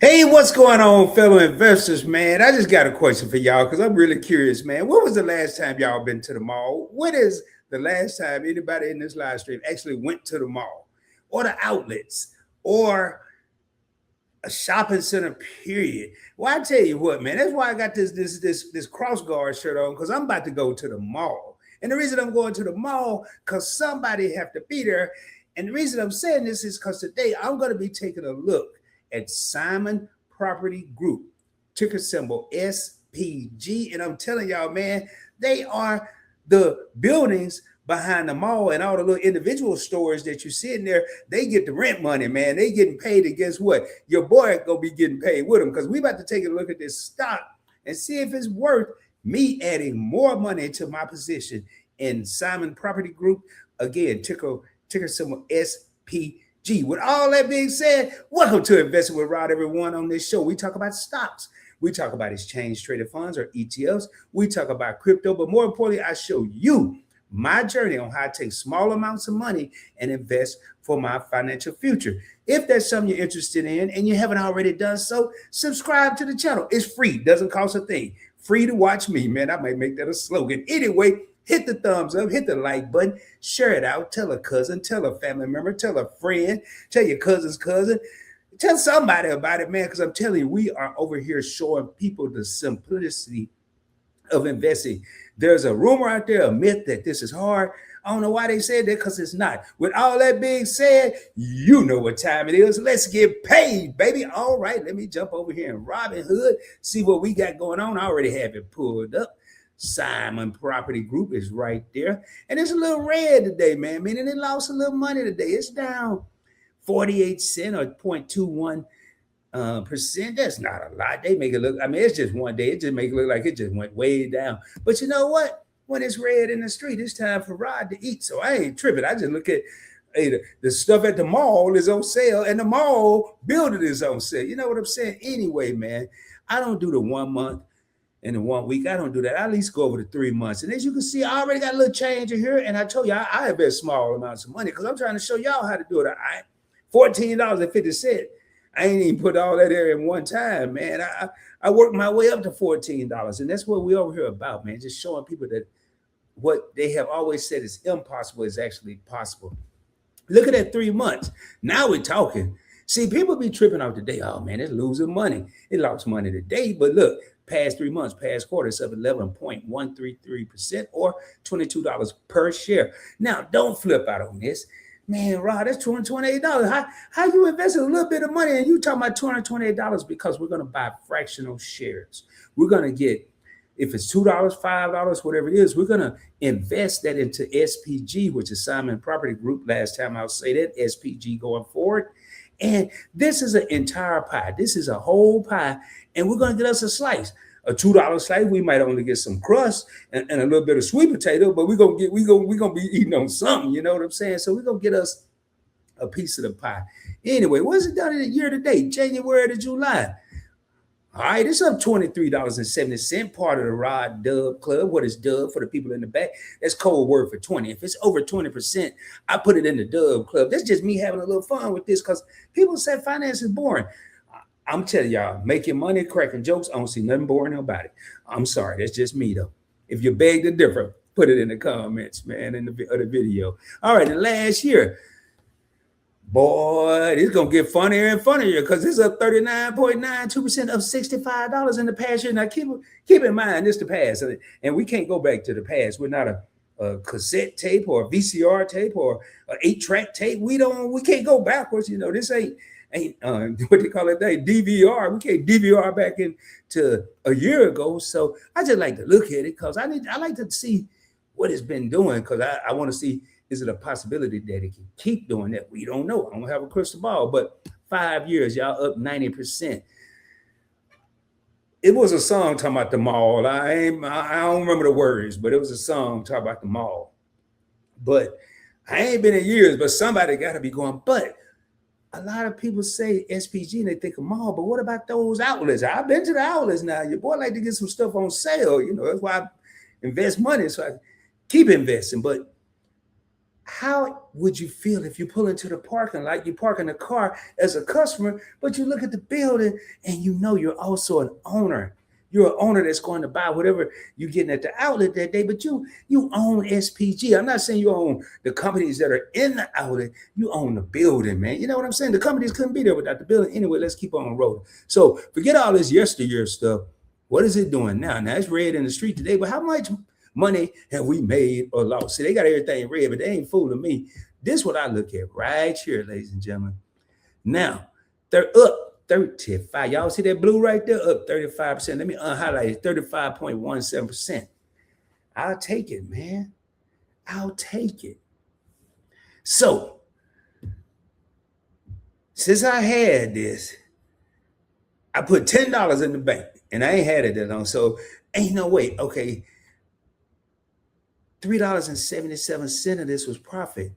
Hey, what's going on, fellow investors, man? I just got a question for y'all because I'm really curious, man. When was the last time y'all been to the mall? When is the last time anybody in this live stream actually went to the mall or the outlets or a shopping center, period? Well, I tell you what, man, that's why I got this cross guard shirt on because I'm about to go to the mall. And the reason I'm going to the mall, because somebody have to be there. And the reason I'm saying this is because today I'm going to be taking a look at Simon Property Group, ticker symbol SPG. And I'm telling y'all, man, they are the buildings behind the mall, and all the little individual stores that you see in there, they get the rent money, man. They getting paid, and guess what? Your boy gonna be getting paid with them, because we about to take a look at this stock and see if it's worth me adding more money to my position in Simon Property Group. Again, ticker symbol SPG. With all that being said, welcome to Investing with Rod, everyone. On this show, we talk about stocks. We talk about exchange traded funds or ETFs. We talk about crypto, but more importantly, I show you my journey on how to take small amounts of money and invest for my financial future. If that's something you're interested in and you haven't already done so, subscribe to the channel. It's free, doesn't cost a thing. Free to watch me, man. I might make that a slogan. Anyway, hit the thumbs up, hit the like button, share it out, tell a cousin, tell a family member, tell a friend, tell your cousin's cousin. Tell somebody about it, man, because I'm telling you, we are over here showing people the simplicity of investing. There's a rumor out there, a myth that this is hard. I don't know why they said that, because it's not. With all that being said, you know what time it is. Let's get paid, baby. All right, let me jump over here in Robinhood, see what we got going on. I already have it pulled up. Simon Property Group is right there. And it's a little red today, man, meaning it lost a little money today. It's down 48 cents or 0.21 percent. That's not a lot. They make it look, I mean, it's just one day. It just make it look like it just went way down. But you know what? When it's red in the street, it's time for Rod to eat. So I ain't tripping. I just look at, hey, the stuff at the mall is on sale, and the mall building is on sale. You know what I'm saying? Anyway, man, I don't do the 1 month and the 1 week. I don't do that. I at least go over the 3 months. And as you can see, I already got a little change in here. And I told you, I invest small amounts of money because I'm trying to show y'all how to do it. $14.50. I ain't even put all that there in one time, man. I worked my way up to $14. And that's what we over here about, man. Just showing people that what they have always said is impossible is actually possible. Look at that 3 months. Now we're talking. See, people be tripping out today. Oh, man, it's losing money. It lost money today. But look, past 3 months, past quarter, it's up 11.133% or $22 per share. Now, don't flip out on this. Man, Rod, that's $228. How you invested a little bit of money and you talking about $228? Because we're going to buy fractional shares. We're going to get, if it's $2, $5, whatever it is, we're going to invest that into SPG, which is Simon Property Group. Last time I'll say that, SPG going forward. And this is an entire pie. This is a whole pie. And we're going to get us a slice. A $2 slice, we might only get some crust and a little bit of sweet potato, but we're gonna be eating on something, you know what I'm saying? So we're gonna get us a piece of the pie. Anyway, what's it done in the year to date, January to July? All right, it's up $23.70, part of the Rod Dub Club. What is Dub for the people in the back? That's code word for 20. If it's over 20%, I put it in the Dub Club. That's just me having a little fun with this, because people say finance is boring. I'm telling y'all, making money, cracking jokes, I don't see nothing boring about it. I'm sorry, that's just me though. If you beg to differ, put it in the comments, man, in the video. All right, and last year, boy, it's gonna get funnier and funnier because it's up 39.92% of $65 in the past year. Now keep in mind, this the past, and we can't go back to the past. We're not a cassette tape or a VCR tape or an 8-track tape. We can't go backwards. You know, this ain't what they call it, DVR. We can't DVR back into a year ago. So I just like to look at it because I like to see what it's been doing, because I want to see, is it a possibility that it can keep doing that? We don't know. I don't have a crystal ball, but 5 years, y'all up 90%. It was a song talking about the mall. I don't remember the words, but it was a song talking about the mall. But I ain't been in years, but somebody got to be going, but a lot of people say SPG and they think of mall, but what about those outlets? I've been to the outlets now. Your boy like to get some stuff on sale. You know, that's why I invest money, so I keep investing. But How would you feel if you pull into the parking lot, you park in the car as a customer, but you look at the building and you know you're also an owner. You're an owner that's going to buy whatever you're getting at the outlet that day, but you own SPG. I'm not saying you own the companies that are in the outlet. You own the building, man. You know what I'm saying? The companies couldn't be there without the building. Anyway, let's keep on rolling. So forget all this yesteryear stuff. What is it doing now? Now it's red in the street today, but how much money have we made or lost? See, they got everything red, but they ain't fooling me. This is what I look at right here, ladies and gentlemen. Now, they're up 35. Y'all see that blue right there? Up 35%. Let me highlight it, 35.17%. I'll take it, man. I'll take it. So, since I had this, I put $10 in the bank, and I ain't had it that long, so ain't no way. Okay, $3.77 of this was profit.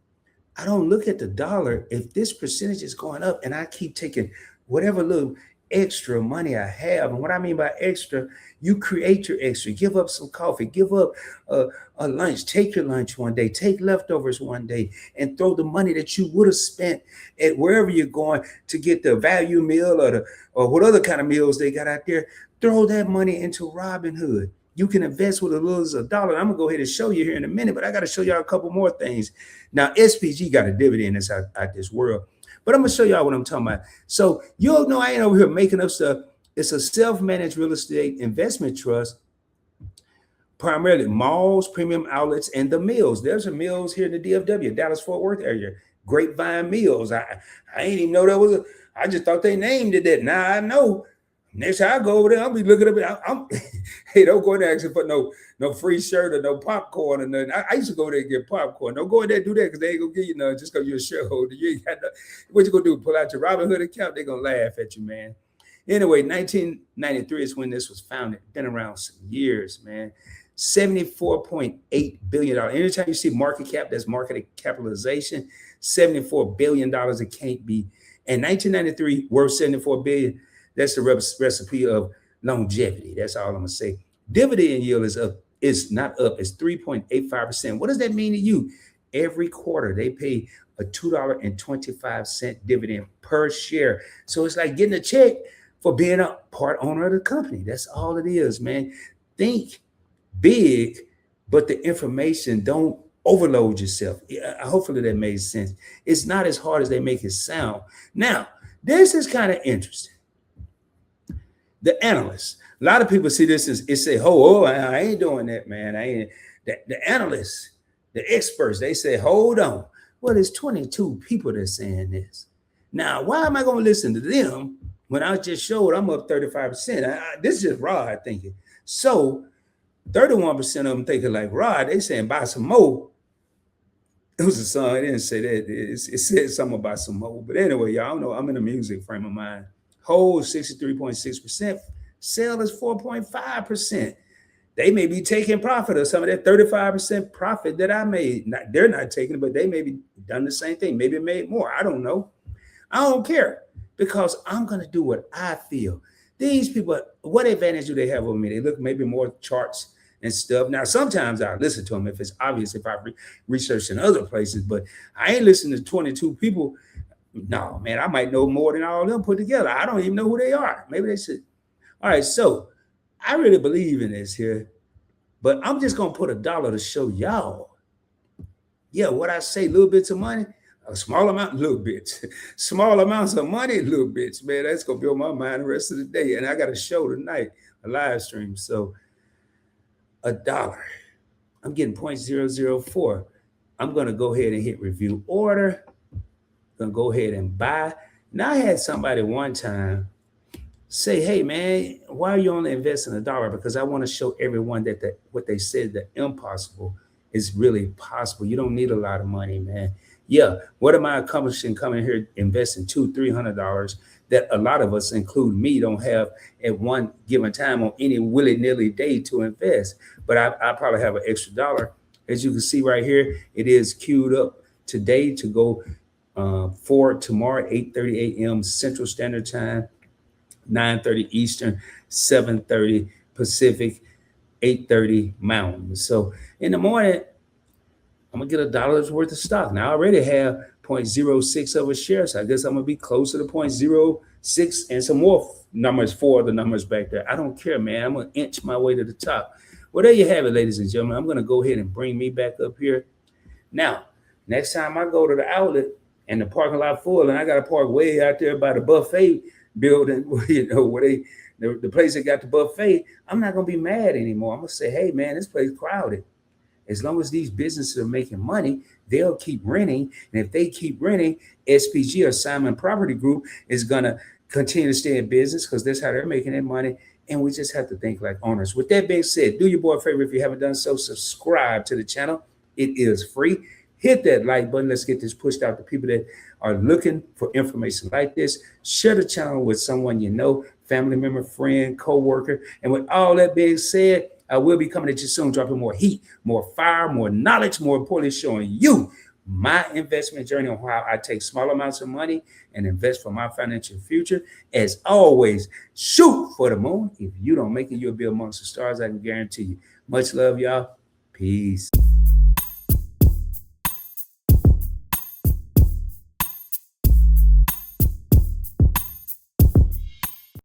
I don't look at the dollar. If this percentage is going up and I keep taking whatever little extra money I have, and what I mean by extra, you create your extra. Give up some coffee, give up a lunch, take your lunch one day, take leftovers one day, and throw the money that you would have spent at wherever you're going to get the value meal or what other kind of meals they got out there. Throw that money into Robinhood. You can invest with as little as $1. I'm gonna go ahead and show you here in a minute, but I got to show y'all a couple more things. Now, SPG got a dividend that's out this world, but I'm gonna show y'all what I'm talking about. So you'll know I ain't over here making up stuff. It's a self-managed real estate investment trust, primarily malls, premium outlets, and the mills. There's a mills here in the DFW, Dallas-Fort Worth area. Grapevine Mills. I ain't even know that was I just thought they named it that. Now I know. Next time I go over there, I'll be looking up. Hey, don't go in there asking for no free shirt or no popcorn or nothing. I used to go there and get popcorn. Don't go in there and do that because they ain't gonna give you none just because you're a shareholder. You ain't got no, what you gonna do? Pull out your Robinhood account? They're gonna laugh at you, man. Anyway, 1993 is when this was founded. Been around some years, man. $74.8 billion. Anytime you see market cap, that's market capitalization. $74 billion. It can't be. And 1993 worth $74 billion. That's the recipe of longevity. That's all I'm gonna say. Dividend yield is up. It's not up. It's 3.85%. What does that mean to you? Every quarter they pay a $2.25 dividend per share. So it's like getting a check for being a part owner of the company. That's all it is, man. Think big, but the information don't overload yourself. Hopefully that made sense. It's not as hard as they make it sound. Now, this is kind of interesting. The analysts, a lot of people see this as it say, oh, I ain't doing that, man. I ain't. The analysts, the experts, they say, hold on. Well, there's 22 people that's saying this. Now, why am I going to listen to them when I just showed I'm up 35%? This is just Rod thinking. So 31% of them thinking like Rod, they saying buy some more. It was a song. It didn't say that. It said something about some more. But anyway, y'all know I'm in a music frame of mind. Hold 63.6%. Sell is 4.5%. They may be taking profit of some of that 35% profit that I made. They're not taking it, but they may be done the same thing. Maybe made more. I don't know. I don't care because I'm going to do what I feel. These people, what advantage do they have over me? They look maybe more charts and stuff. Now, sometimes I listen to them if it's obvious, if I research in other places, but I ain't listening to 22 people. No, man, I might know more than all of them put together. I don't even know who they are. Maybe they should. All right, so I really believe in this here, but I'm just going to put $1 to show y'all. Yeah, what I say, little bits of money, a small amount, little bits. Small amounts of money, little bits, man. That's going to be on my mind the rest of the day. And I got a show tonight, a live stream. So $1. I'm getting 0.004. I'm going to go ahead and hit review order. Gonna go ahead and buy. Now I had somebody one time say, hey man, why are you only investing $1? Because I want to show everyone that what they said, the impossible is really possible. You don't need a lot of money, man. Yeah, what am I accomplishing coming here investing $200-300 that a lot of us, include me, don't have at one given time on any willy-nilly day to invest? But I probably have an extra $1. As you can see right here, it is queued up today to go for tomorrow, 8:30 a.m. Central Standard Time, 9:30 Eastern, 7:30 Pacific, 8:30 Mountain. So in the morning, I'm gonna get $1 worth of stock. Now I already have 0.06 of a share, so I guess I'm gonna be closer to 0.06 and some more numbers for the numbers back there. I don't care, man. I'm gonna inch my way to the top. Well, there you have it, ladies and gentlemen. I'm gonna go ahead and bring me back up here. Now, next time I go to the outlet and the parking lot full, and I got to park way out there by the buffet building, where the place that got the buffet, I'm not gonna be mad anymore. I'm gonna say, hey man, this place crowded. As long as these businesses are making money, they'll keep renting. And if they keep renting, SPG or Simon Property Group is going to continue to stay in business because that's how they're making their money. And we just have to think like owners. With that being said, do your boy a favor if you haven't done so. Subscribe to the channel. It is free. Hit that like button. Let's get this pushed out to people that are looking for information like this. Share the channel with someone you know, family member, friend, co-worker. And with all that being said, I will be coming at you soon, dropping more heat, more fire, more knowledge, more importantly, showing you my investment journey on how I take small amounts of money and invest for my financial future. As always, shoot for the moon. If you don't make it, you'll be amongst the stars. I can guarantee you. Much love, y'all. Peace.